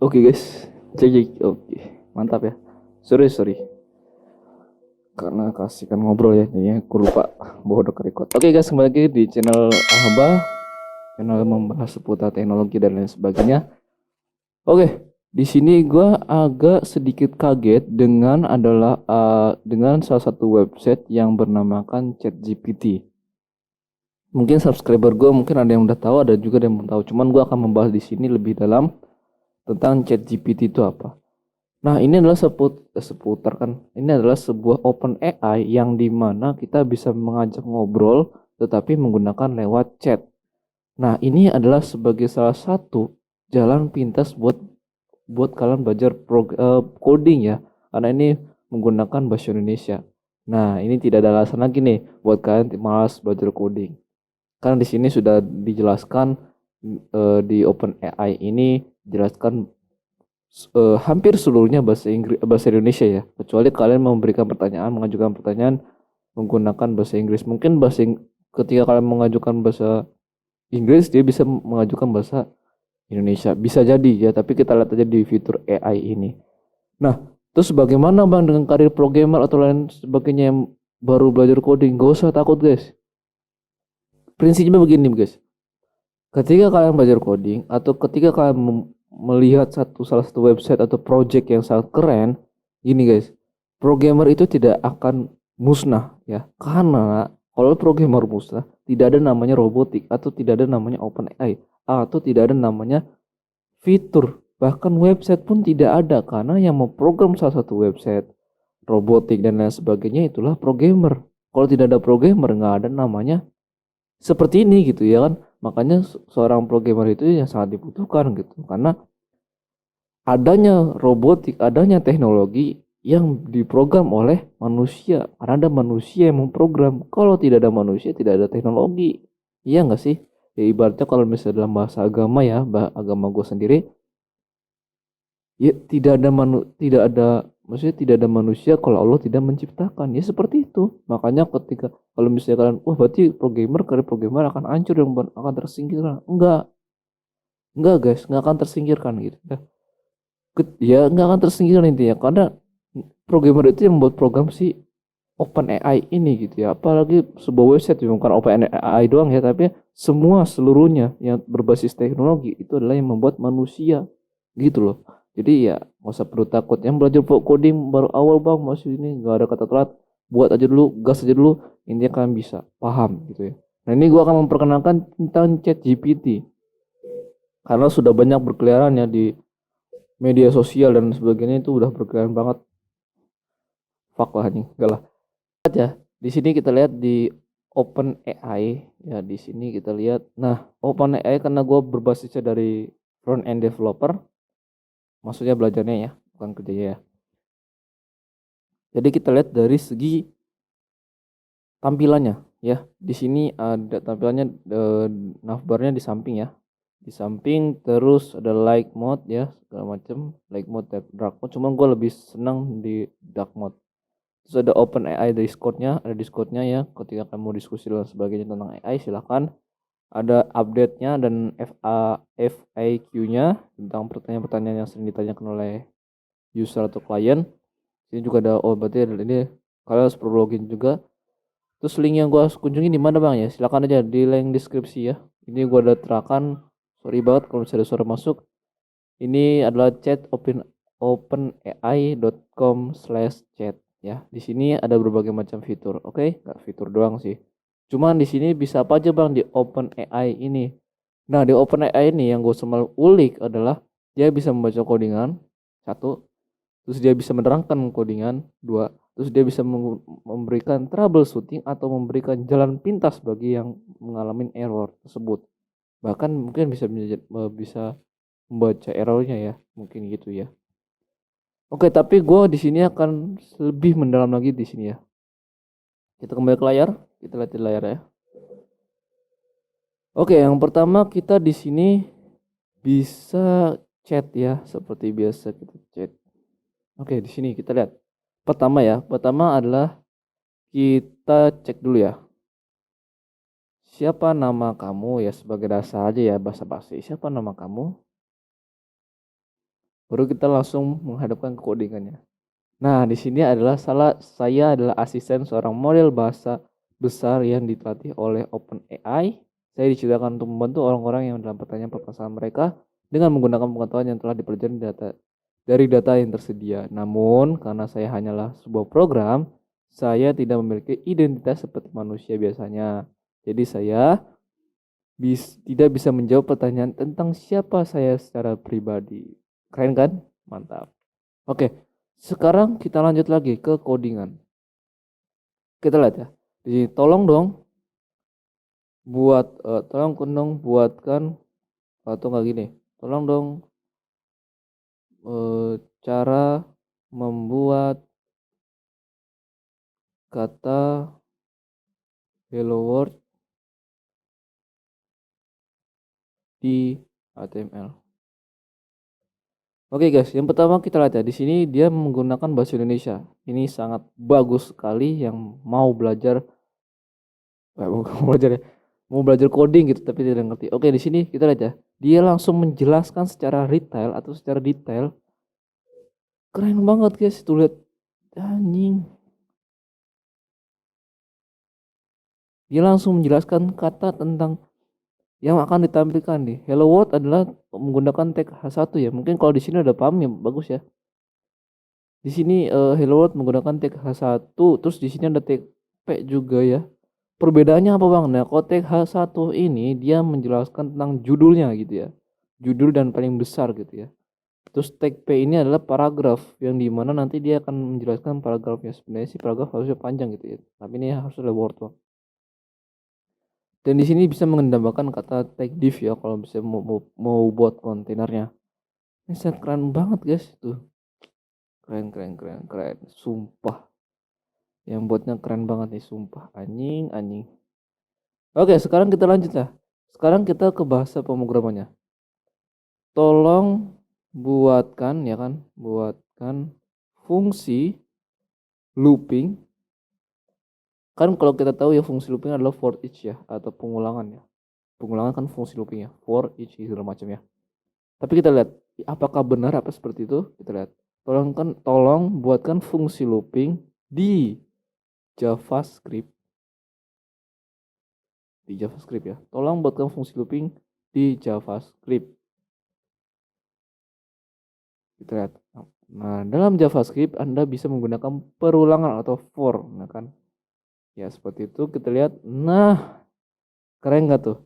Oke guys, cek. Oke, mantap ya. Sorry, karena kasihkan ngobrol ya, jadinya aku lupa bahwa udah record. Oke guys, kembali lagi di channel Ahaba, channel membahas seputar teknologi dan lain sebagainya. Oke, di sini gue agak sedikit kaget dengan salah satu website yang bernamakan ChatGPT. Mungkin subscriber gue mungkin ada yang udah tahu, ada juga yang belum tahu. Cuman gue akan membahas di sini lebih dalam tentang ChatGPT itu apa. Nah, ini adalah seputar kan. Ini adalah sebuah open AI yang dimana kita bisa mengajak ngobrol tetapi menggunakan lewat chat. Nah, ini adalah sebagai salah satu jalan pintas buat kalian belajar coding ya. Karena ini menggunakan bahasa Indonesia. Nah, ini tidak ada alasan lagi nih buat kalian malas belajar coding. Karena di sini sudah dijelaskan di open AI ini jelaskan hampir seluruhnya bahasa Indonesia ya, kecuali kalian mengajukan pertanyaan menggunakan bahasa Inggris. Mungkin ketika kalian mengajukan bahasa Inggris dia bisa mengajukan bahasa Indonesia, bisa jadi ya, tapi kita lihat aja di fitur AI ini. Nah, terus bagaimana bang dengan karir programmer atau lain sebagainya yang baru belajar coding? Gak usah takut guys, prinsipnya begini guys. Ketika kalian belajar coding atau ketika kalian melihat salah satu website atau project yang sangat keren, gini guys, programmer itu tidak akan musnah ya. Karena kalau programmer musnah, tidak ada namanya robotik atau tidak ada namanya open AI atau tidak ada namanya fitur. Bahkan website pun tidak ada karena yang memprogram salah satu website, robotik dan lain sebagainya itulah programmer. Kalau tidak ada programmer nggak ada namanya seperti ini gitu ya kan. Makanya seorang programmer itu yang sangat dibutuhkan gitu, karena adanya robotik, adanya teknologi yang diprogram oleh manusia. Karena ada manusia yang memprogram. Kalau tidak ada manusia, tidak ada teknologi. Iya nggak sih? Ya ibaratnya kalau misalnya dalam bahasa agama ya, agama gue sendiri, ya tidak ada manusia kalau Allah tidak menciptakan. Ya seperti itu. Makanya ketika kalau misalnya kalian, wah berarti karir programmer akan hancur dan akan tersingkirkan. Enggak guys, enggak akan tersingkirkan gitu ya. Ya enggak akan tersingkirkan intinya karena programmer itu yang membuat program si Open AI ini gitu ya. Apalagi sebuah website bukan Open AI doang ya, tapi seluruhnya yang berbasis teknologi itu adalah yang membuat manusia gitu loh. Jadi ya nggak usah perlu takut. Yang belajar coding baru awal bang, masih ini nggak ada kata telat. Buat aja dulu, gas aja dulu. Intinya kalian bisa paham gitu ya. Nah ini gue akan memperkenalkan tentang ChatGPT karena sudah banyak berkeliaran ya di media sosial dan sebagainya, itu udah berkeliaran banget. Fuck lah nih, enggak lah. Lihat ya, di sini kita lihat di Open AI ya, di sini kita lihat. Nah, Open AI karena gue berbasisnya dari front end developer, maksudnya belajarnya ya, bukan kerjanya ya. Jadi kita lihat dari segi tampilannya ya. Di sini ada tampilannya, navbarnya di samping ya. Di samping terus ada light mode ya, segala macam, light mode dan dark mode. Cuman gue lebih senang di dark mode. Terus ada Open AI Discordnya ya. Ketika kamu diskusi dan sebagainya tentang AI, silahkan. Ada update-nya dan FAQ-nya tentang pertanyaan-pertanyaan yang sering ditanyakan oleh user atau klien. Ini juga ada, oh berarti ada ini kalian harus perlu login juga. Terus link yang gua harus kunjungi di mana bang ya? Silakan aja di link deskripsi ya. Ini gua ada terakan. Sorry banget kalau misalnya ada suara masuk. Ini adalah chat openai.com/chat ya. Di sini ada berbagai macam fitur. Oke, nggak fitur doang sih. Cuman di sini bisa apa aja bang di OpenAI ini. Nah di OpenAI ini yang gue semal ulik adalah dia bisa membaca codingan satu, terus dia bisa menerangkan codingan dua, Terus dia bisa memberikan troubleshooting atau memberikan jalan pintas bagi yang mengalami error tersebut. Bahkan mungkin bisa membaca errornya ya, mungkin gitu ya. Oke, tapi gue di sini akan lebih mendalam lagi di sini ya. Kita kembali ke layar, kita lihat di layar ya. Oke, yang pertama kita di sini bisa chat ya, seperti biasa kita chat. Oke, di sini kita lihat. Pertama adalah kita cek dulu ya. Siapa nama kamu ya, sebagai dasar aja ya, basa-basi. Siapa nama kamu? Baru kita langsung menghadapkan ke codingannya. Nah, di sini adalah saya adalah asisten seorang model bahasa besar yang dilatih oleh OpenAI. Saya diciptakan untuk membantu orang-orang yang dalam pertanyaan mereka dengan menggunakan pengetahuan yang telah dipelajari dari data yang tersedia. Namun, karena saya hanyalah sebuah program, saya tidak memiliki identitas seperti manusia biasanya. Jadi saya tidak bisa menjawab pertanyaan tentang siapa saya secara pribadi. Keren kan? Mantap. Oke, sekarang kita lanjut lagi ke codingan. Kita lihat ya. Jadi tolong dong buatkan atau nggak gini. Tolong dong cara membuat kata hello world di HTML. Oke guys, yang pertama kita lihat ya, di sini dia menggunakan bahasa Indonesia. Ini sangat bagus sekali yang mau belajar mau belajar coding gitu tapi tidak ngerti. Oke, di sini kita lihat ya. Dia langsung menjelaskan secara retail atau secara detail. Keren banget guys, tuh lihat. Anjing. Dia langsung menjelaskan kata tentang yang akan ditampilkan nih. Hello World adalah menggunakan tag H1 ya. Mungkin kalau di sini udah paham ya, bagus ya. Di sini Hello World menggunakan tag H1, terus di sini ada tag P juga ya. Perbedaannya apa bang? Nah, kalau tag H1 ini dia menjelaskan tentang judulnya gitu ya. Judul dan paling besar gitu ya. Terus tag P ini adalah paragraf yang dimana nanti dia akan menjelaskan paragrafnya. Sebenarnya sih paragraf harusnya panjang gitu ya. Tapi ini harus ada word bang. Dan di sini bisa mengendalikan kata tag div ya kalau bisa mau buat kontainernya. Ini set keren banget guys tuh. Keren. Sumpah. Yang buatnya keren banget nih, sumpah. Anjing. Oke, sekarang kita lanjut ya. Sekarang kita ke bahasa pemrogramannya. Tolong buatkan fungsi looping. Kan kalau kita tahu ya fungsi looping adalah for each ya, atau pengulangan ya. Pengulangan kan fungsi looping ya, for each segala macam ya. Tapi kita lihat apakah benar apa seperti itu? Kita lihat. Tolong buatkan fungsi looping di JavaScript. Di JavaScript ya. Tolong buatkan fungsi looping di JavaScript. Kita lihat. Nah, dalam JavaScript Anda bisa menggunakan perulangan atau for, nah kan? Ya, seperti itu kita lihat. Nah, keren nggak tuh?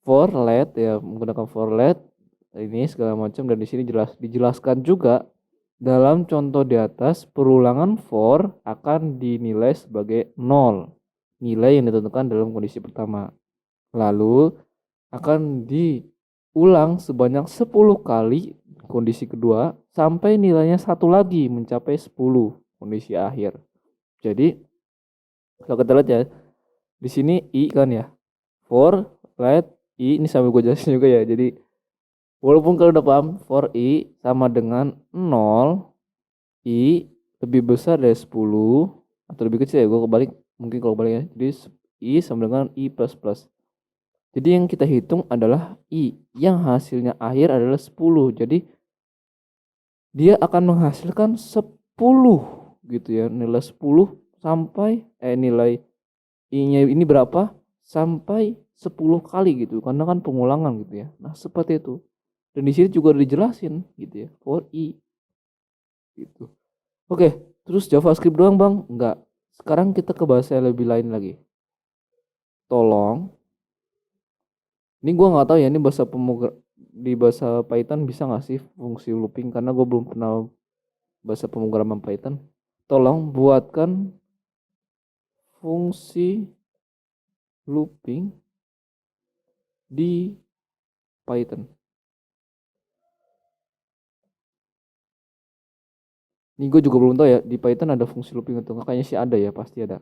For let ya, menggunakan for let ini segala macam, dan di sini dijelaskan juga dalam contoh di atas perulangan for akan dinilai sebagai 0. Nilai yang ditentukan dalam kondisi pertama. Lalu akan diulang sebanyak 10 kali kondisi kedua sampai nilainya satu lagi mencapai 10 kondisi akhir. Jadi kalau kita lihat ya, di sini i kan ya, for let i, ini sambil gue jelasin juga ya. Jadi walaupun kalau udah paham, for i sama dengan 0, i lebih besar dari 10 atau lebih kecil ya, gue kebalik, mungkin kalau kebalik ya. Jadi i sama dengan i plus plus. Jadi yang kita hitung adalah i yang hasilnya akhir adalah 10. Jadi dia akan menghasilkan 10 gitu ya, nilai 10 sampai nilai i-nya ini berapa sampai 10 kali gitu, karena kan pengulangan gitu ya. Nah, seperti itu. Dan di sini juga dijelasin gitu ya, for i gitu. Oke, terus JavaScript doang, Bang? Enggak. Sekarang kita ke bahasa yang lebih lain lagi. Tolong. Ini gue nggak tahu ya, ini di bahasa Python bisa nggak sih fungsi looping, karena gue belum pernah bahasa pemrograman Python. tolong buatkan fungsi looping di Python. Ini gue juga belum tahu ya, di Python ada fungsi looping atau enggak, kayaknya sih ada ya, pasti ada.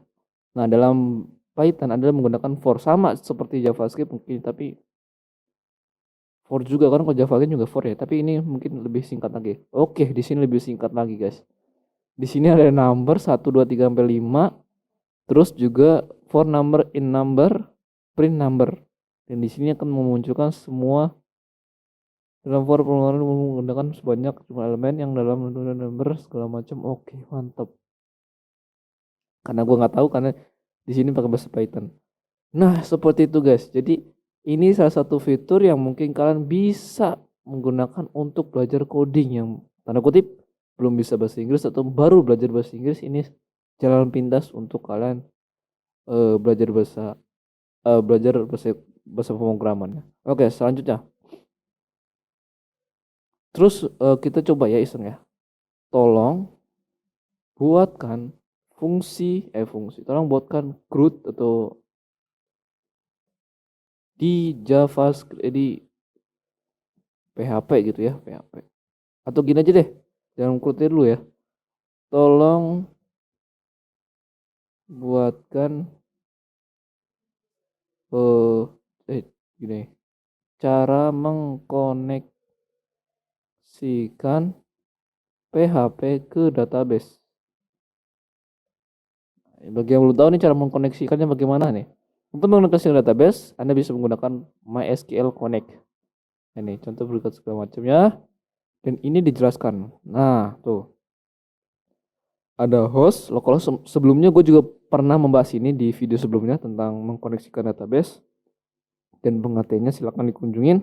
Nah, dalam Python adalah menggunakan for, sama seperti JavaScript mungkin, tapi for juga kan, kalau JavaScript juga for ya, tapi ini mungkin lebih singkat lagi. Oke, di sini lebih singkat lagi, guys. Di sini ada number 1 2 3 sampai 5, terus juga for number, in number, print number. Dan di sini akan memunculkan semua dalam for pengeluaran menggunakan sebanyak jumlah elemen yang dalam number segala macam. Oke, mantap. Karena gue nggak tahu, karena di sini pakai bahasa Python. Nah, seperti itu guys. Jadi ini salah satu fitur yang mungkin kalian bisa menggunakan untuk belajar coding yang tanda kutip belum bisa bahasa Inggris atau baru belajar bahasa Inggris. Ini jalan pintas untuk kalian belajar bahasa pemrograman. Oke, selanjutnya. Terus kita coba ya iseng ya. Tolong buatkan tolong buatkan CRUD atau di JavaScript, di PHP gitu ya, PHP. Atau gini aja deh, jangan CRUD dulu ya. Tolong buatkan gini, cara mengkoneksikan PHP ke database. Bagi yang belum tahu nih cara mengkoneksikannya bagaimana nih. Untuk mengkoneksikan database, Anda bisa menggunakan MySQL Connect. Ini contoh berikut segala macamnya. Dan ini dijelaskan. Nah, tuh. Ada host, localhost. Sebelumnya gue juga pernah membahas ini di video sebelumnya tentang mengkoneksikan database. Dan pengertiannya silahkan dikunjungin.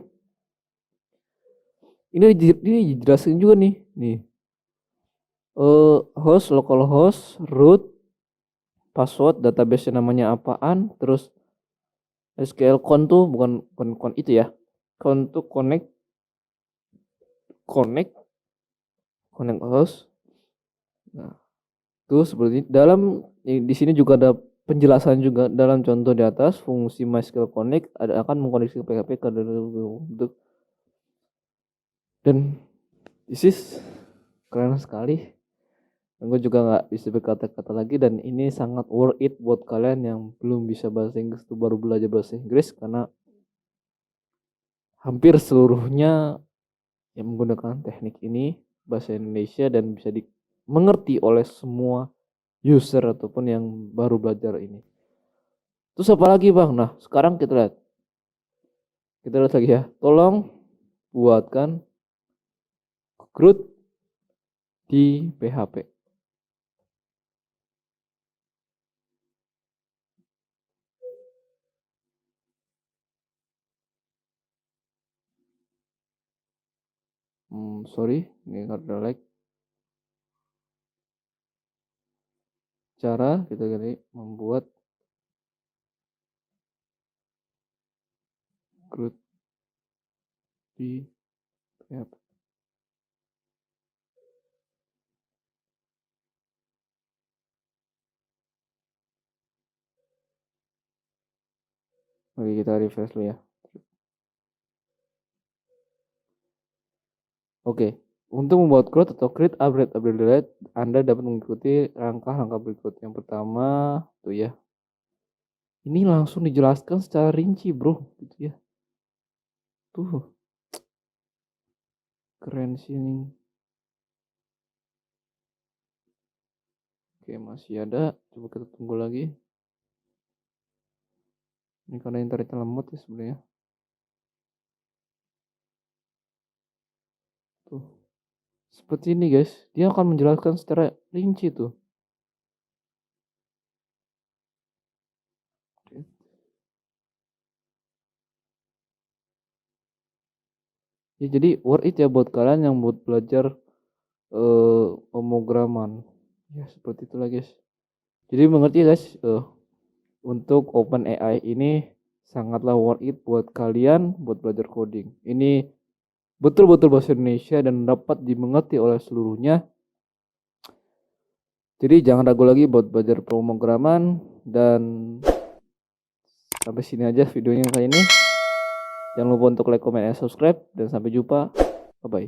Ini dijelasin juga nih. Host, localhost, root, password, database namanya apaan, terus SQL con tuh bukan con itu ya. Con tuh connect host. Nah, tuh seperti dalam di sini juga ada penjelasan juga dalam contoh di atas. Fungsi MySQL Connect akan mengkoneksi PHP ke untuk, dan this is keren sekali. Gue juga nggak bisa berkata-kata lagi, dan ini sangat worth it buat kalian yang belum bisa bahasa Inggris tuh, baru belajar bahasa Inggris, karena hampir seluruhnya yang menggunakan teknik ini bahasa Indonesia dan bisa dimengerti oleh semua user ataupun yang baru belajar ini. Terus apa lagi bang? Nah sekarang kita lihat lagi ya. Tolong buatkan CRUD di PHP. Sorry, ini nggak ada like. Cara kita gini membuat CRUD di PHP. Oke, kita refresh dulu ya. Oke, untuk membuat CRUD atau create, upgrade, delete, Anda dapat mengikuti langkah-langkah berikut. Yang pertama tuh ya. Ini langsung dijelaskan secara rinci, bro, gitu ya. Tuh. Keren sih ini. Oke, masih ada. Coba kita tunggu lagi. Ini karena internetnya lemot ya sebenarnya. Tuh. Seperti ini guys. Dia akan menjelaskan secara rinci tuh. Ya, jadi worth it ya buat kalian yang buat belajar pemrograman. Ya seperti itulah guys. Jadi mengerti guys. Untuk OpenAI ini sangatlah worth it buat kalian buat belajar coding. Ini betul-betul bahasa Indonesia dan dapat dimengerti oleh seluruhnya. Jadi jangan ragu lagi buat belajar pemrograman. Dan sampai sini aja videonya kali ini. Jangan lupa untuk like, comment, dan subscribe. Dan sampai jumpa. Bye bye.